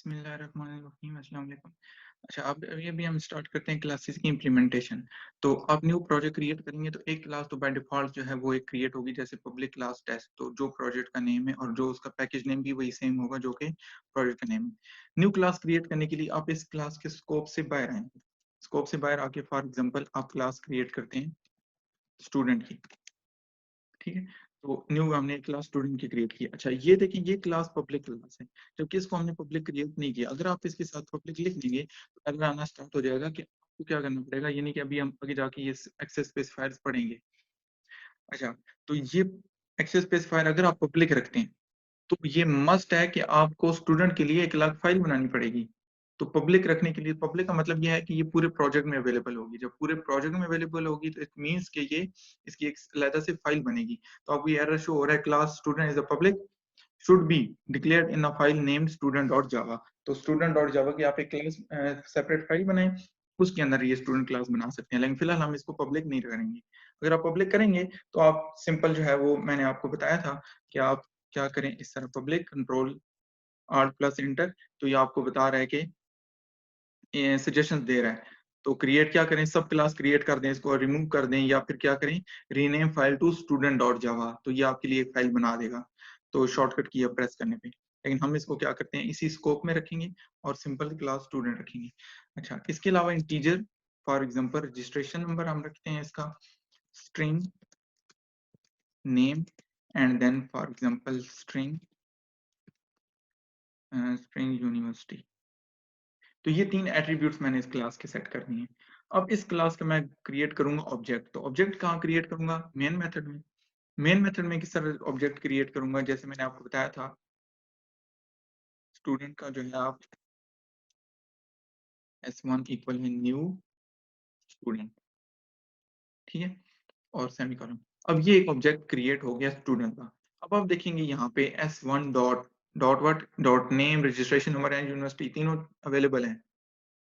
बिस्मिल्लाहिर्रहमानिर्रहीम, अस्सलाम वालेकुम। अच्छा, अब अभी-अभी हम स्टार्ट करते हैं क्लासेस की इम्प्लीमेंटेशन। तो आप न्यू प्रोजेक्ट क्रिएट करेंगे तो एक क्लास तो बाय डिफ़ॉल्ट जो है वो एक क्रिएट होगी, जैसे पब्लिक क्लास टेस्ट, तो जो प्रोजेक्ट का नेम है और जो उसका पैकेज नेम भी वही सेम होगा जो कि प्रोजेक्ट का नेम है। न्यू क्लास क्रिएट करने के लिए आप इस क्लास के स्कोप से बाहर आएँगे। स्कोप से बाहर आके फॉर एग्ज़ाम्पल आप क्लास क्रिएट करते हैं स्टूडेंट की। ठीक है? तो न्यू हमने एक क्लास स्टूडेंट की क्रिएट की। अच्छा, ये देखिए ये क्लास पब्लिक क्लास है, जबकि इसको हमने पब्लिक क्रिएट नहीं किया। अगर आप इसके साथ पब्लिक लिख देंगे तो एरर आना स्टार्ट हो जाएगा कि आपको क्या करना पड़ेगा, ये नहीं कि अभी हम आगे जाके ये एक्सेस स्पेसिफायर्स पढ़ेंगे। अच्छा, तो ये एक्सेस स्पेसिफायर अगर आप पब्लिक रखते हैं तो ये मस्ट है कि आपको स्टूडेंट के लिए एक अलग फाइल बनानी पड़ेगी। तो पब्लिक रखने के लिए, पब्लिक का मतलब ये है कि ये पूरे प्रोजेक्ट में अवेलेबल होगी। जब पूरे प्रोजेक्ट में अवेलेबल होगी तो इट मीन्स कि ये इसकी एक अलग से फाइल बनेगी। तो आपको ये एरर शो हो रहा है, class student is a public should be declared in a file named student.java। तो student.java की आप एक क्लास सेपरेट फाइल बनाएं, उसके अंदर ये स्टूडेंट क्लास बना सकते हैं, लेकिन फिलहाल हम इसको पब्लिक नहीं करेंगे। अगर आप पब्लिक करेंगे तो आप सिंपल जो है वो मैंने आपको बताया था कि आप क्या करें, इस तरह public control alt plus inter, तो ये आपको बता रहा है कि सजेशंस दे रहा है। तो क्रिएट क्या करें, सब क्लास क्रिएट कर दें, इसको रिमूव कर दें, या फिर क्या करें, रीनेम फाइल टू student.java, तो ये आपके लिए एक फाइल बना देगा। तो शॉर्टकट की प्रेस करने पे, लेकिन हम इसको क्या करते हैं, इसी स्कोप में रखेंगे और सिंपल क्लास स्टूडेंट रखेंगे। अच्छा, इसके अलावा integer for example registration number हम रखते हैं इसका string name and then for example string university. तो ये 3 एट्रीब्यूट्स मैंने इस क्लास के सेट करनी है। अब इस क्लास का मैं क्रिएट करूंगा ऑब्जेक्ट। तो ऑब्जेक्ट कहाँ क्रिएट करूंगा, मेन मेथड में। मेन मेथड में किस तरह ऑब्जेक्ट क्रिएट करूंगा, जैसे मैंने आपको बताया था स्टूडेंट का जो है आप s1 इक्वल है न्यू स्टूडेंट, ठीक है, और सेमीकोलन। अब ये एक ऑब्जेक्ट क्रिएट हो गया स्टूडेंट का। अब आप देखेंगे यहाँ पे s1 dot dot what dot name registration number and university तीनों अवेलेबल हैं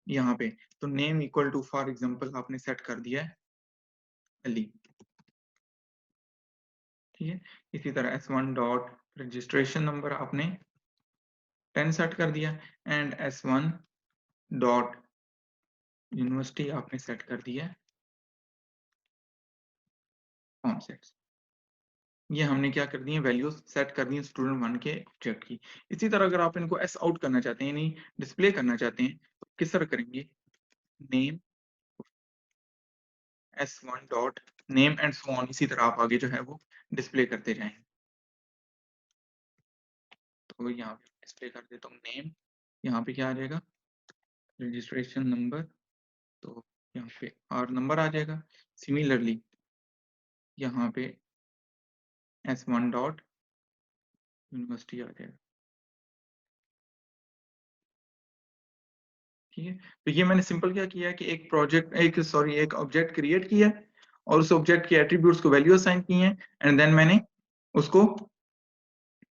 यहाँ पे। तो name equal to for example आपने सेट कर दिया है अली, ठीक है। इसी तरह s1 डॉट रजिस्ट्रेशन नंबर आपने 10 सेट कर दिया एंड s1 डॉट यूनिवर्सिटी आपने सेट कर दिया कॉन्सेप्ट। ये हमने क्या कर दिए, वैल्यूज सेट कर दी स्टूडेंट 1 के ऑब्जेक्ट की। इसी तरह अगर आप इनको एस आउट करना चाहते हैं, यानी डिस्प्ले करना चाहते हैं, तो किस तरह करेंगे, name s1 dot name and so on, इसी तरह आप आगे जो है वो डिस्प्ले करते जाएं। तो यहाँ पे डिस्प्ले कर देता हूँ नेम, यहाँ पे क्या आ जाएगा, रजिस्ट्रेशन नंबर, तो यहाँ पे आर नंबर आ जाएगा। सिमिलरली यहाँ पे s1 डॉट यूनिवर्सिटी आ जाएगा, ठीक है। तो ये मैंने सिंपल क्या किया है कि एक ऑब्जेक्ट क्रिएट किया है और उस ऑब्जेक्ट के एट्रीब्यूट्स को वैल्यू असाइन की है एंड देन मैंने उसको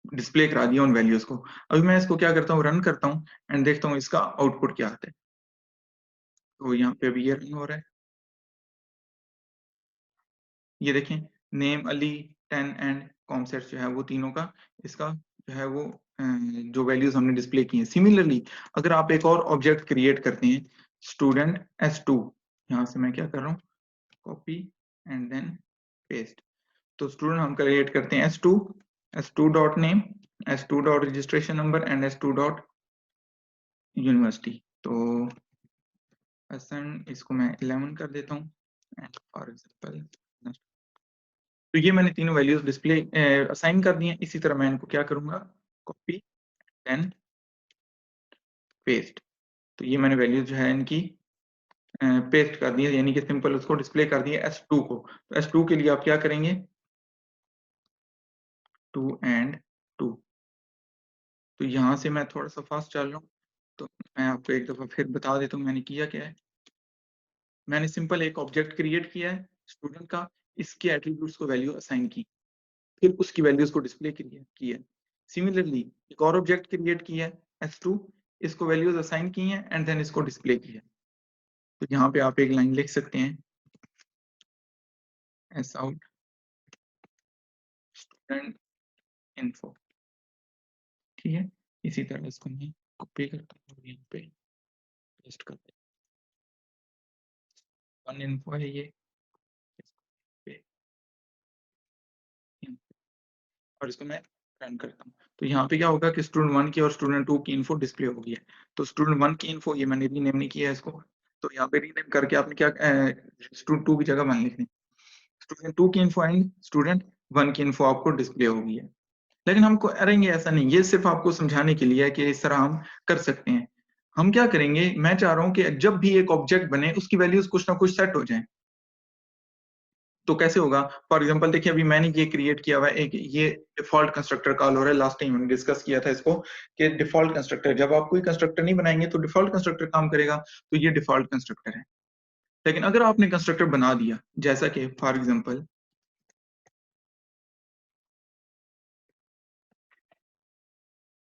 डिस्प्ले करा दिया उन वैल्यूज को। अभी मैं इसको क्या करता हूँ, रन करता हूँ एंड देखता हूँ इसका आउटपुट क्या आता है। तो यहाँ पे अभी ये रन हो रहा है, ये देखें नेम अली 10 एंड कॉमसेट जो है वो तीनों का इसका जो है वो जो वैल्यूज हमने डिस्प्ले की हैं। सिमिलरली अगर आप एक और ऑब्जेक्ट क्रिएट करते हैं स्टूडेंट s2, यहाँ से मैं क्या कर रहा हूँ, कॉपी एंड देन पेस्ट। तो स्टूडेंट हम क्रिएट करते हैं s2 dot name, s2 dot registration number and s2 dot university. तो असन इसको मैं 11 कर देता हूँ एंड फॉर एग्जांपल, तो ये मैंने तीनों वैल्यूज डिस्प्ले असाइन कर दी हैं। इसी तरह मैं इनको क्या करूंगा, कॉपी देन पेस्ट। तो ये मैंने वैल्यूज जो है इनकी पेस्ट कर दी है, यानी कि सिंपल उसको डिस्प्ले कर दिया s2 को। तो s2 के लिए आप क्या करेंगे, 2 एंड 2। तो यहाँ से मैं थोड़ा सा फास्ट चल रहा हूँ, तो मैं आपको एक दफा फिर बता देता हूँ मैंने किया क्या है। मैंने सिंपल एक ऑब्जेक्ट क्रिएट किया है स्टूडेंट का, इसके एट्रीब्यूट्स को वैल्यू असाइन की, फिर उसकी वैल्यूज को डिस्प्ले की है। सिमिलरली एक और ऑब्जेक्ट क्रिएट किया है s2, इसको वैल्यूज असाइन की हैं एंड देन इसको डिस्प्ले किया है। तो यहाँ पे आप एक लाइन लिख सकते हैं, एस आउट स्टूडेंट इन्फो, ठीक है। इसी तरह इसको मैं कॉपी करता हूँ और यहाँ पे पेस्ट कर देता हूँ। वन इन्फो है ये पे, और इसको मैं रन करता हूँ। तो यहाँ पे क्या होगा कि स्टूडेंट 1 की और स्टूडेंट 2 की इन्फो डिस्प्ले होगी है। तो स्टूडेंट 1 की इन्फो ये मैंने रीनेम नहीं किया है इसको। तो यहाँ पे रीनेम करके आपने क्या स्टूडेंट 2 की जगह 1 लिखनी। स्टूडेंट 2 की इन्फो एंड स्टूडेंट 1 की इन्फो आपको डिस्प्ले होगी है। लेकिन हम करेंगे ऐसा नहीं, ये सिर्फ आपको समझाने के लिए है कि इस तरह हम कर सकते हैं। हम क्या करेंगे, मैं चाह रहा हूँ कि जब भी एक ऑब्जेक्ट बने उसकी वैल्यूज कुछ ना कुछ सेट हो जाए। तो कैसे होगा? फॉर एग्जांपल देखिए, अभी मैंने ये क्रिएट किया हुआ है, एक ये डिफॉल्ट कंस्ट्रक्टर कॉल हो रहा है। लास्ट टाइम हमने डिस्कस किया था इसको कि डिफॉल्ट कंस्ट्रक्टर, जब आप कोई कंस्ट्रक्टर नहीं बनाएंगे तो डिफॉल्ट कंस्ट्रक्टर काम करेगा। तो ये डिफॉल्ट कंस्ट्रक्टर है। लेकिन अगर आपने कंस्ट्रक्टर बना दिया, जैसा कि फॉर एग्जांपल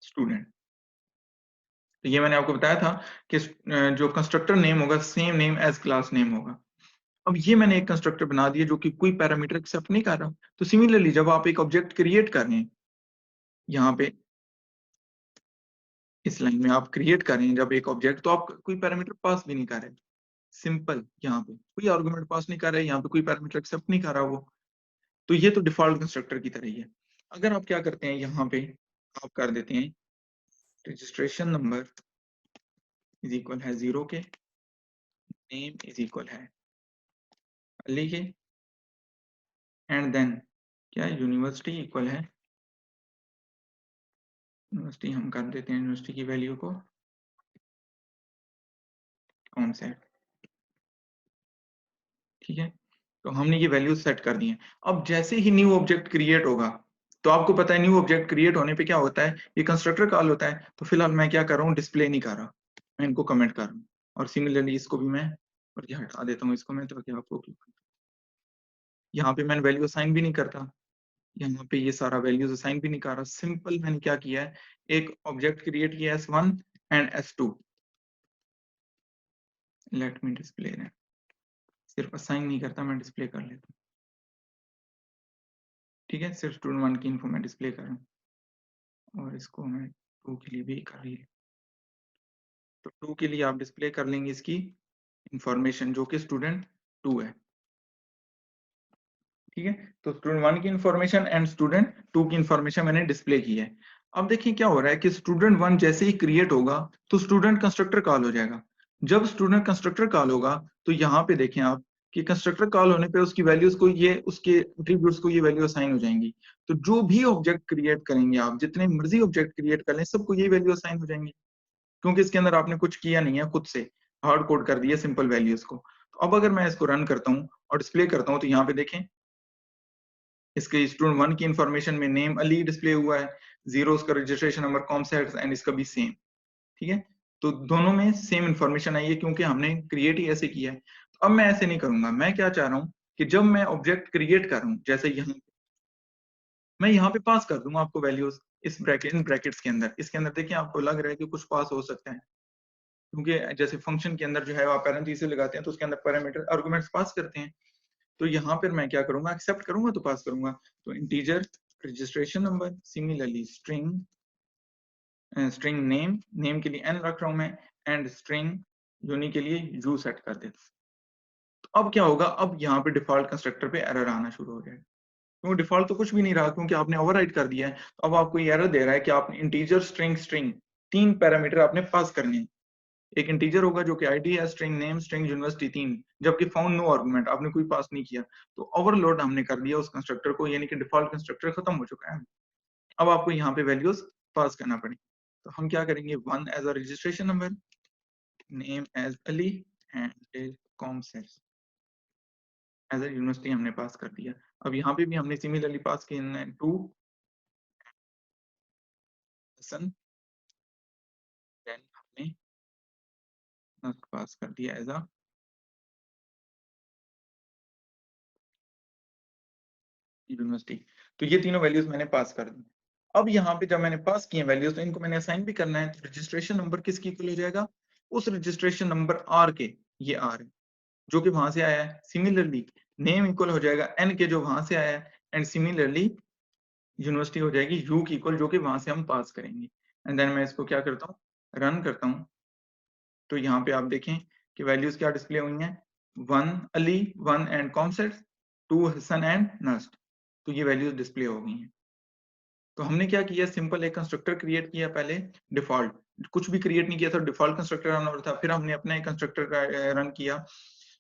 स्टूडेंट, तो ये मैंने आपको बताया था कि जो कंस्ट्रक्टर नेम होगा same name as class name होगा। अब ये मैंने एक कंस्ट्रक्टर बना दिया जो कि कोई पैरामीटर एक्सेप्ट नहीं कर रहा। तो सिमिलरली जब आप एक ऑब्जेक्ट क्रिएट कर रहे हैं, यहाँ पे इस लाइन में आप क्रिएट कर रहे हैं जब एक ऑब्जेक्ट, तो आप कोई पैरामीटर पास भी नहीं कर रहे। सिंपल, यहाँ पे कोई आर्गुमेंट पास नहीं कर रहे, यहाँ पे कोई पैरामीटर एक्सेप्ट नहीं कर रहा वो। तो ये तो डिफॉल्ट कंस्ट्रक्टर की तरह ही है। अगर आप क्या करते हैं, यहाँ पे आप कर देते हैं रजिस्ट्रेशन नंबर इज इक्वल है 0 के, नेम इज इक्वल है अली के, एंड देन क्या यूनिवर्सिटी इक्वल है, यूनिवर्सिटी हम कर देते हैं यूनिवर्सिटी की वैल्यू को कौन से, ठीक है। तो हमने ये वैल्यू सेट कर दी है। अब जैसे ही न्यू ऑब्जेक्ट क्रिएट होगा, तो आपको पता है न्यू ऑब्जेक्ट क्रिएट होने पे क्या होता है, ये कंस्ट्रक्टर कॉल होता है। तो फिलहाल मैं क्या कर रहा हूँ, डिस्प्ले नहीं कर रहा, मैं इनको कमेंट कर रहा हूँ। और सिमिलरली इसको भी मैं, और ये हटा देता हूँ इसको मैं, ताकि आपको यहाँ पे मैंने वैल्यू असाइन भी नहीं करता, यहाँ पे ये सारा वैल्यूज असाइन भी नहीं कर रहा। सिंपल मैंने क्या किया है, एक ऑब्जेक्ट क्रिएट किया S1 and S2, let me display, सिर्फ असाइन नहीं करता, मैं डिस्प्ले कर लेता हूँ। ठीक है, सिर्फ स्टूडेंट 1 की इन्फो मैं डिस्प्ले कर रहा हूँ, और इसको मैं 2 के लिए भी कर रही है। तो 2 के लिए आप डिस्प्ले कर लेंगे इसकी इंफॉर्मेशन जो कि स्टूडेंट 2 है। ठीक है, तो स्टूडेंट 1 की इंफॉर्मेशन एंड स्टूडेंट 2 की इंफॉर्मेशन मैंने डिस्प्ले की है। अब देखिए क्या हो रहा है कि स्टूडेंट 1 जैसे ही क्रिएट होगा तो स्टूडेंट कंस्ट्रक्टर कॉल हो जाएगा। जब स्टूडेंट कंस्ट्रक्टर कॉल होगा तो यहाँ पे देखें आप कि कंस्ट्रक्टर कॉल होने पे उसकी वैल्यूज को, ये उसके एट्रीब्यूट्स को ये वैल्यू असाइन हो जाएंगी। तो जो भी ऑब्जेक्ट क्रिएट करेंगे आप, जितने मर्जी ऑब्जेक्ट क्रिएट कर लें, सबको ये वैल्यू असाइन हो जाएंगी, क्योंकि इसके अंदर आपने कुछ किया नहीं है, खुद से हार्ड कोड कर दिया सिंपल वैल्यूज को। तो अब अगर मैं इसको रन करता हूँ और डिस्प्ले करता हूँ, तो यहाँ पे देखें इसके स्टूडेंट 1 की इंफॉर्मेशन में नेम अली डिस्प्ले हुआ है, 0 उसका रजिस्ट्रेशन नंबर कॉमसेट, एंड इसका भी सेम। ठीक है, तो दोनों में सेम इंफॉर्मेशन आई है क्योंकि हमने क्रिएट ही ऐसे किया है। तो अब मैं ऐसे नहीं करूंगा, मैं क्या चाह रहा हूँ कि जब मैं ऑब्जेक्ट क्रिएट कर रहा हूँ, जैसे यहाँ मैं यहाँ पे पास कर दूंगा आपको वैल्यूज, इस ब्रैकेट, इन ब्रैकेट्स के अंदर। इसके अंदर देखिए आपको लग रहा है कि कुछ पास हो सकता है, क्योंकि जैसे फंक्शन के अंदर जो है आप पैरेंथेसिस लगाते हैं तो उसके अंदर पैरामीटर आर्गुमेंट्स पास करते हैं। तो यहाँ पर मैं क्या करूंगा, एक्सेप्ट करूंगा तो पास करूंगा। तो integer registration number, similarly string, string name, name के लिए n रख रहा हूं मैं, एंड स्ट्रिंग यूनी के लिए u सेट कर देता हूं। तो अब क्या होगा, अब यहाँ पे डिफॉल्ट कंस्ट्रक्टर पे एरर आना शुरू हो जाएगा, क्योंकि डिफॉल्ट तो कुछ भी नहीं रहा, क्योंकि आपने ओवरराइड कर दिया है। तो अब आपको ये एरर दे रहा है कि आपने इंटीजर, स्ट्रिंग, स्ट्रिंग, 3 पैरामीटर आपने पास करने हैं। एक इंटीजर होगा जो कि आईडी है, स्ट्रिंग नेम, स्ट्रिंग यूनिवर्सिटी, 3, जबकि फाउंड नो आर्गुमेंट आपने कोई पास नहीं किया। तो ओवरलोड हमने कर दिया उस कंस्ट्रक्टर को, यानी कि डिफॉल्ट कंस्ट्रक्टर खत्म हो चुका है। अब आपको यहाँ पे वैल्यूज पास करना पड़ेगा। तो हम क्या करेंगे, 1 as a registration number, name as Ali, and COMSATS as a university हमने पास कर दिया। अब यहाँ पे भी हमने सिमिलरली पास किया 2 हसन, देन हमने पास कर दिया एज अ यूनिवर्सिटी। तो ये तीनों वैल्यूज मैंने पास कर दी। अब यहाँ पे जब मैंने पास किए वैल्यूज, तो इनको मैंने असाइन भी करना है। तो रजिस्ट्रेशन नंबर किसकी इक्वल हो जाएगा, उस रजिस्ट्रेशन नंबर आर के, ये आर है जो कि वहां से आया है। सिमिलरली नेम इक्वल हो जाएगा एन के, जो वहां से आया है, एंड सिमिलरली यूनिवर्सिटी हो जाएगी यू की इक्वल, जो कि वहां से हम पास करेंगे। एंड देन मैं इसको क्या करता हूँ, रन करता हूँ, तो यहाँ पे आप देखें कि वैल्यूज़ क्या डिस्प्ले हुई हैं, 1 अली, 1 एंड कॉमसेट, 2 हसन एंड नस्ट। तो ये वैल्यूज़ डिस्प्ले हो गई हैं। तो हमने क्या किया, सिंपल एक कंस्ट्रक्टर क्रिएट किया पहले, डिफ़ॉल्ट, कुछ भी क्रिएट नहीं किया था, डिफ़ॉल्ट कंस्ट्रक्टर रन हो रहा था। फिर हमने अपना एक कंस्ट्रक्टर का रन किया,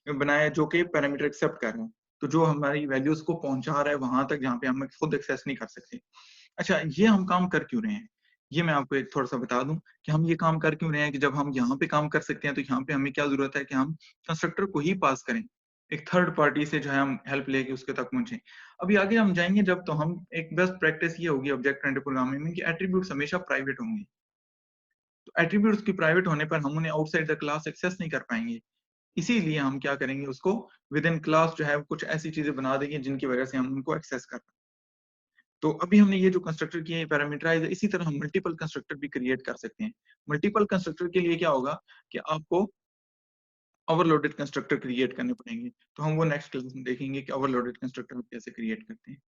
बनाया जो कि पैरामीटर एक्सेप्ट कर रहा है। तो जो हमारी वैल्यूज़ को पहुँचा रहा है वहाँ तक जहाँ पे हम खुद एक्सेस नहीं कर सकते। अच्छा, ये हम काम कर क्यों रहे हैं? ये मैं आपको एक थोड़ा-सा बता दूँ कि हम ये काम कर क्यों रहे हैं कि जब हम यहाँ पे काम कर सकते हैं, तो यहाँ पे हमें क्या ज़रूरत है कि हम कंस्ट्रक्टर को ही पास करें। एक थर्ड पार्टी से जो है हम हेल्प लेके उसके तक पहुँचे। अभी आगे हम जाएँगे जब, तो हम एक बेस्ट प्रैक्टिस ये होगी ऑब्जेक्ट ओरिएंटेड प्रोग्रामिंग में कि एट्रिब्यूट्स हमेशा प्राइवेट होंगे। तो एट्रिब्यूट्स की प्राइवेट होने पर हम उन्हें आउटसाइड द क्लास एक्सेस नहीं कर पाएँगे। इसीलिए हम क्या करेंगे, उसको विद इन क्लास जो है कुछ ऐसी चीज़ें बना देंगे जिनकी वजह से हम उनको एक्सेस कर पाएँ। तो अभी हमने ये जो कंस्ट्रक्टर किए हैं पैरामीटराइज़, इसी तरह हम मल्टीपल कंस्ट्रक्टर भी क्रिएट कर सकते हैं। मल्टीपल कंस्ट्रक्टर के लिए क्या होगा कि आपको ओवरलोडेड कंस्ट्रक्टर क्रिएट करने पड़ेंगे। तो हम वो नेक्स्ट क्लास में देखेंगे कि ओवरलोडेड कंस्ट्रक्टर हम कैसे क्रिएट करते हैं।